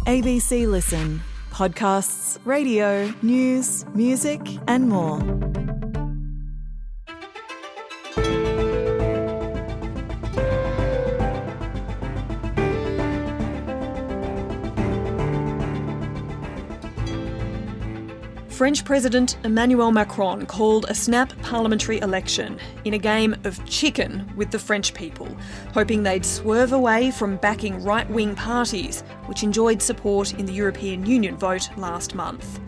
ABC Listen. Podcasts, radio, news, music and more. French President Emmanuel Macron called a snap parliamentary election in a game of chicken with the French people, hoping they'd swerve away from backing right-wing parties, which enjoyed support in the European Union vote last month.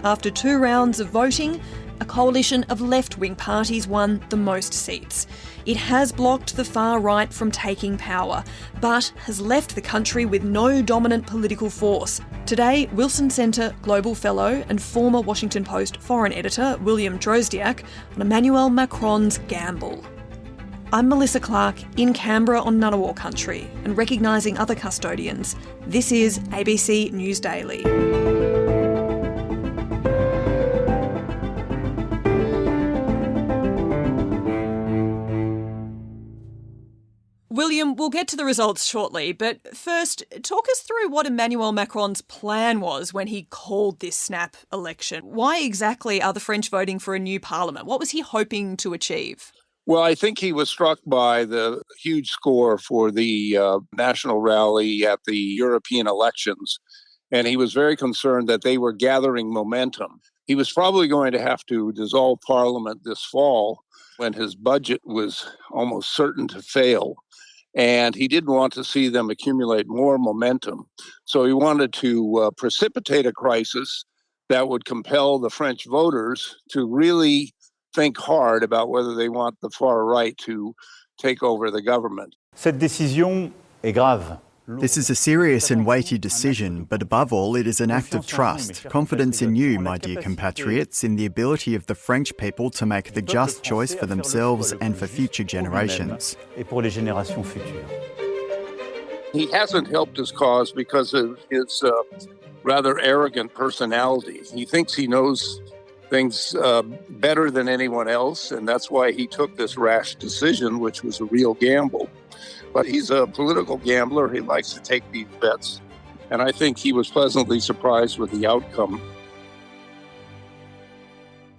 After 2 rounds of voting, a coalition of left-wing parties won the most seats. It has blocked the far right from taking power, but has left the country with no dominant political force. Today, Wilson Centre Global Fellow and former Washington Post foreign editor William Drozdiak on Emmanuel Macron's gamble. I'm Melissa Clark in Canberra on Ngunnawal country, and recognising other custodians, this is ABC News Daily. William, we'll get to the results shortly, but first, talk us through what Emmanuel Macron's plan was when he called this snap election. Why exactly are the French voting for a new parliament? What was he hoping to achieve? Well, I think he was struck by the huge score for the national rally at the European elections, and he was very concerned that they were gathering momentum. He was probably going to have to dissolve Parliament this fall when his budget was almost certain to fail. And he didn't want to see them accumulate more momentum. So he wanted to precipitate a crisis that would compel the French voters to really think hard about whether they want the far right to take over the government. Cette décision est grave. This is a serious and weighty decision, but above all, it is an act of trust, confidence in you, my dear compatriots, in the ability of the French people to make the just choice for themselves and for future generations. He hasn't helped his cause because of his rather arrogant personality. He thinks he knows things better than anyone else, and that's why he took this rash decision, which was a real gamble. But he's a political gambler. He likes to take these bets. And I think he was pleasantly surprised with the outcome.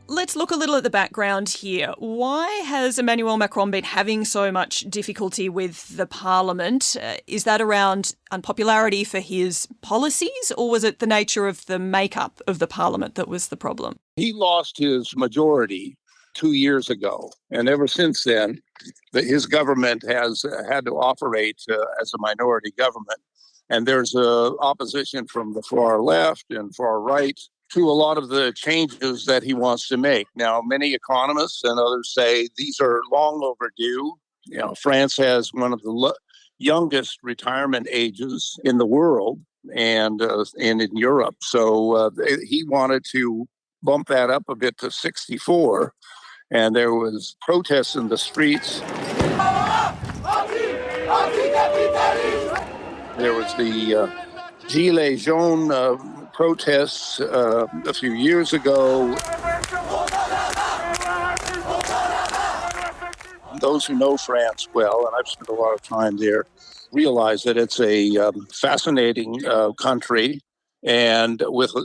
Let's look a little at the background here. Why has Emmanuel Macron been having so much difficulty with the parliament? Is that around unpopularity for his policies, or was it the nature of the makeup of the parliament that was the problem? He lost his majority 2 years ago. And ever since then, his government has had to operate as a minority government. And there's opposition from the far left and far right to a lot of the changes that he wants to make. Now, many economists and others say these are long overdue. You know, France has one of the youngest retirement ages in the world and in Europe. So he wanted to bump that up a bit to 64. And there was protests in the streets. There was the Gilets jaunes protests a few years ago. Those who know France well, and I've spent a lot of time there, realize that it's a fascinating country and with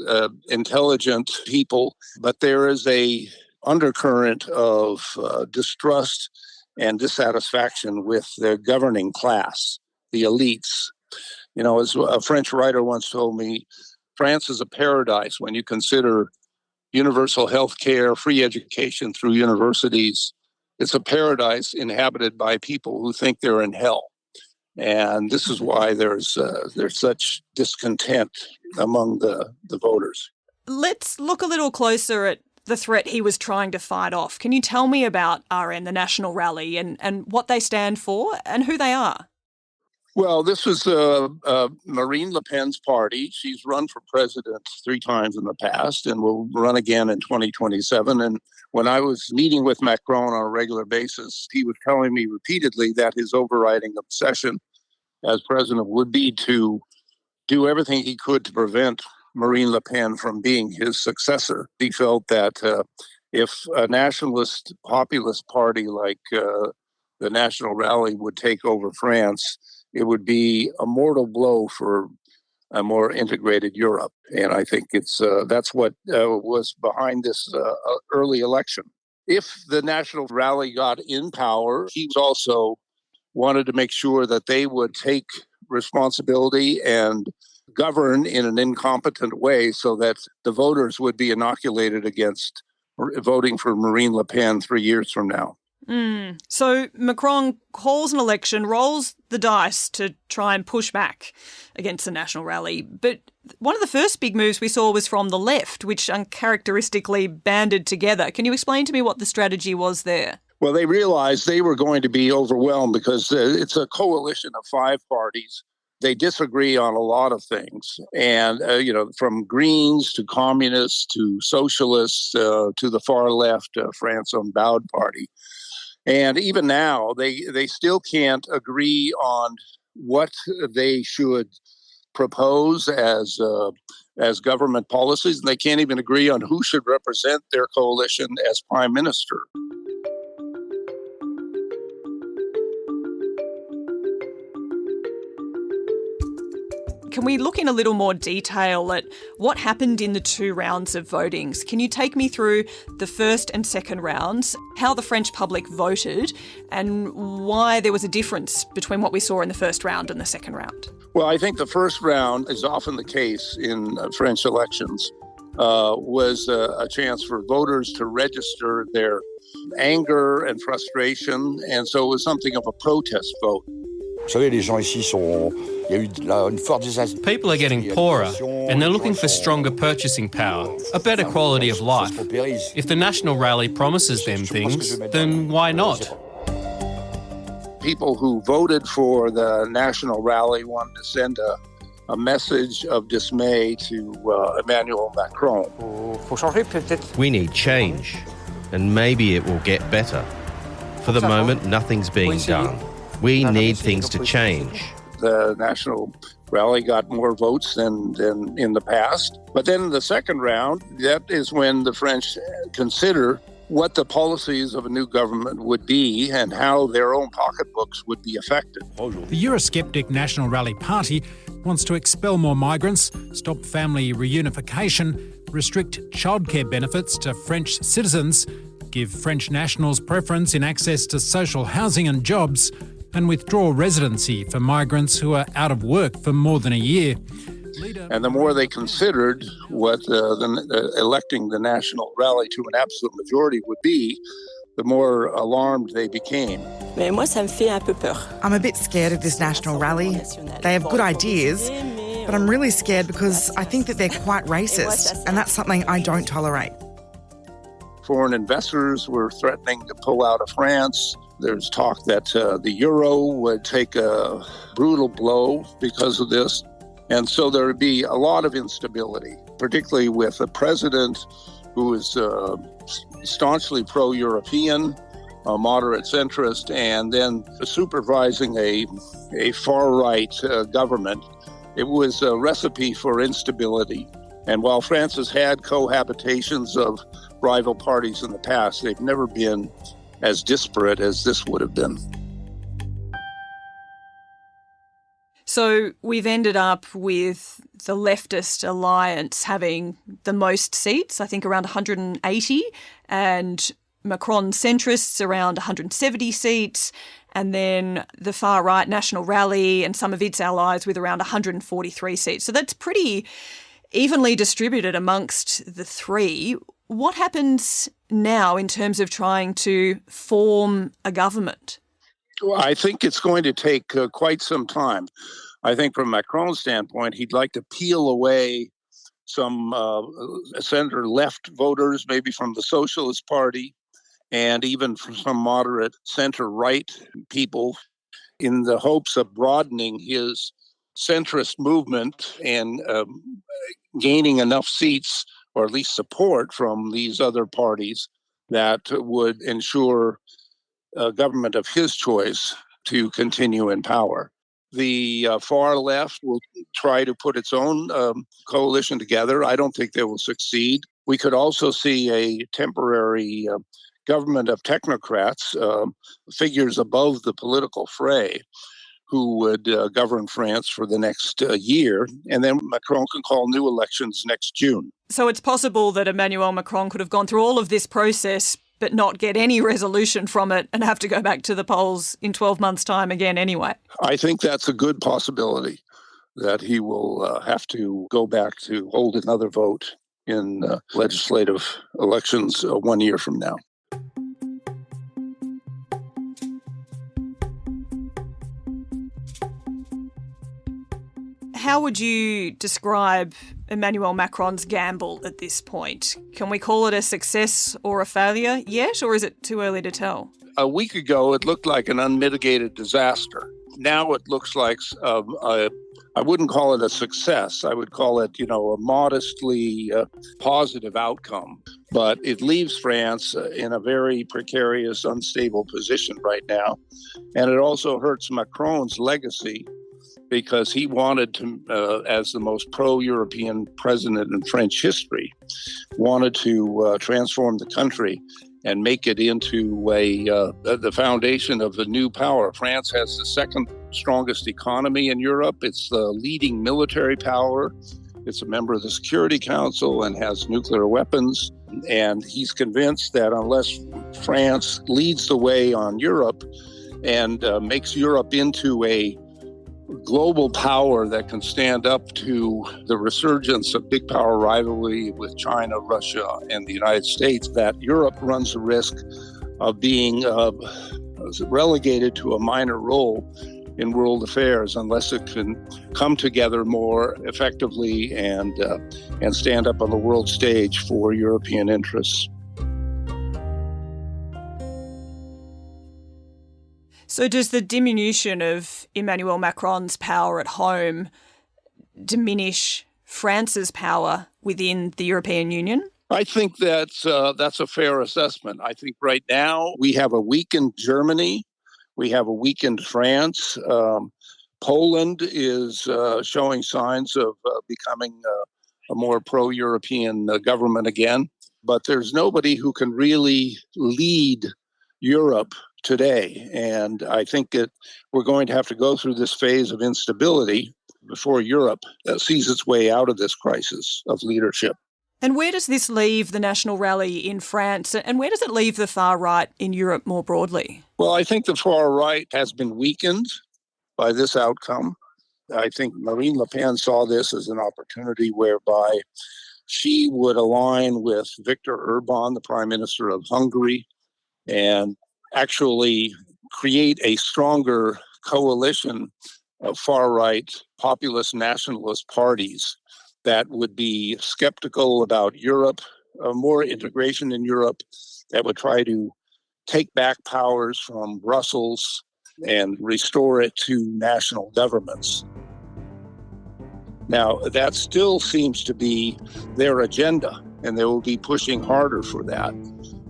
intelligent people, but there is a undercurrent of distrust and dissatisfaction with the governing class, the elites. You know, as a French writer once told me, France is a paradise when you consider universal health care, free education through universities. It's a paradise inhabited by people who think they're in hell. And this is why there's such discontent among the voters. Let's look a little closer at the threat he was trying to fight off. Can you tell me about RN, the National Rally, and what they stand for and who they are? Well, this was Marine Le Pen's party. She's run for president 3 times in the past and will run again in 2027. And when I was meeting with Macron on a regular basis, he was telling me repeatedly that his overriding obsession as president would be to do everything he could to prevent Marine Le Pen from being his successor. He felt that if a nationalist populist party like the National Rally would take over France, it would be a mortal blow for a more integrated Europe. And I think that's what was behind this early election. If the National Rally got in power, he also wanted to make sure that they would take responsibility and govern in an incompetent way so that the voters would be inoculated against voting for Marine Le Pen 3 years from now. So Macron calls an election, rolls the dice to try and push back against the National Rally. But one of the first big moves we saw was from the left, which uncharacteristically banded together. Can you explain to me what the strategy was there? Well, they realized they were going to be overwhelmed because it's a coalition of 5 parties. They disagree on a lot of things. And, from Greens to communists to socialists to the far left, France Unbowed Party. And even now, they still can't agree on what they should propose as government policies. And they can't even agree on who should represent their coalition as prime minister. Can we look in a little more detail at what happened in the 2 rounds of votings? Can you take me through the first and second rounds, how the French public voted, and why there was a difference between what we saw in the first round and the second round? Well, I think the first round is often the case in French elections, was a chance for voters to register their anger and frustration, and so it was something of a protest vote. People are getting poorer and they're looking for stronger purchasing power, a better quality of life. If the National Rally promises them things, then why not? People who voted for the National Rally wanted to send a message of dismay to Emmanuel Macron. We need change, and maybe it will get better. For the moment, nothing's being done. We need things to change. The National Rally got more votes than in the past. But then in the second round, that is when the French consider what the policies of a new government would be and how their own pocketbooks would be affected. The Eurosceptic National Rally Party wants to expel more migrants, stop family reunification, restrict childcare benefits to French citizens, give French nationals preference in access to social housing and jobs, and withdraw residency for migrants who are out of work for more than a year. And the more they considered what electing the National Rally to an absolute majority would be, the more alarmed they became. I'm a bit scared of this National Rally. They have good ideas, but I'm really scared because I think that they're quite racist, and that's something I don't tolerate. Foreign investors were threatening to pull out of France. There's talk that the euro would take a brutal blow because of this. And so there would be a lot of instability, particularly with a president who is staunchly pro-European, a moderate centrist, and then supervising a far-right government. It was a recipe for instability. And while France has had cohabitations of rival parties in the past, they've never been as disparate as this would have been. So we've ended up with the leftist alliance having the most seats, I think around 180, and Macron centrists around 170 seats, and then the far-right National Rally and some of its allies with around 143 seats. So that's pretty evenly distributed amongst the three. What happens now in terms of trying to form a government? Well, I think it's going to take quite some time. I think from Macron's standpoint, he'd like to peel away some center-left voters, maybe from the Socialist Party, and even from some moderate center-right people, in the hopes of broadening his centrist movement and gaining enough seats, or at least support from these other parties, that would ensure a government of his choice to continue in power. The far left will try to put its own coalition together. I don't think they will succeed. We could also see a temporary government of technocrats, figures above the political fray, who would govern France for the next year, and then Macron can call new elections next June. So it's possible that Emmanuel Macron could have gone through all of this process but not get any resolution from it and have to go back to the polls in 12 months' time again anyway. I think that's a good possibility, that he will have to go back to hold another vote in legislative elections 1 year from now. How would you describe Emmanuel Macron's gamble at this point? Can we call it a success or a failure yet, or is it too early to tell? A week ago, it looked like an unmitigated disaster. Now it looks like I wouldn't call it a success. I would call it, a modestly positive outcome. But it leaves France in a very precarious, unstable position right now. And it also hurts Macron's legacy, because he wanted to, as the most pro-European president in French history, wanted to transform the country and make it into the foundation of a new power. France has the second strongest economy in Europe. It's the leading military power. It's a member of the Security Council and has nuclear weapons. And he's convinced that unless France leads the way on Europe and makes Europe into a global power that can stand up to the resurgence of big power rivalry with China, Russia, and the United States, that Europe runs the risk of being relegated to a minor role in world affairs unless it can come together more effectively and stand up on the world stage for European interests. So does the diminution of Emmanuel Macron's power at home diminish France's power within the European Union? I think that's a fair assessment. I think right now we have a weakened Germany. We have a weakened France. Poland is showing signs of becoming a more pro-European government again. But there's nobody who can really lead Europe today. And I think that we're going to have to go through this phase of instability before Europe sees its way out of this crisis of leadership. And where does this leave the National Rally in France, and where does it leave the far right in Europe more broadly? Well, I think the far right has been weakened by this outcome. I think Marine Le Pen saw this as an opportunity whereby she would align with Viktor Orban, the Prime Minister of Hungary, and actually create a stronger coalition of far-right populist nationalist parties that would be skeptical about Europe, more integration in Europe, that would try to take back powers from Brussels and restore it to national governments. Now, that still seems to be their agenda, and they will be pushing harder for that.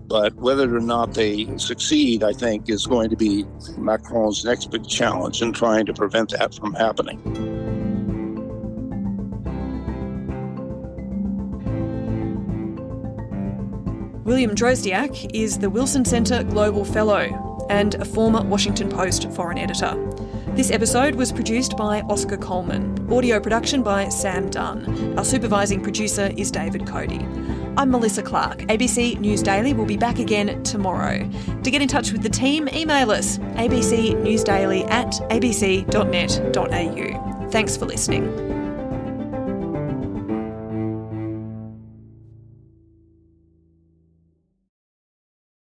But whether or not they succeed, I think, is going to be Macron's next big challenge in trying to prevent that from happening. William Drozdiak is the Wilson Centre Global Fellow and a former Washington Post foreign editor. This episode was produced by Oscar Coleman. Audio production by Sam Dunn. Our supervising producer is David Cody. I'm Melissa Clark. ABC News Daily will be back again tomorrow. To get in touch with the team, email us abcnewsdaily@abc.net.au. Thanks for listening.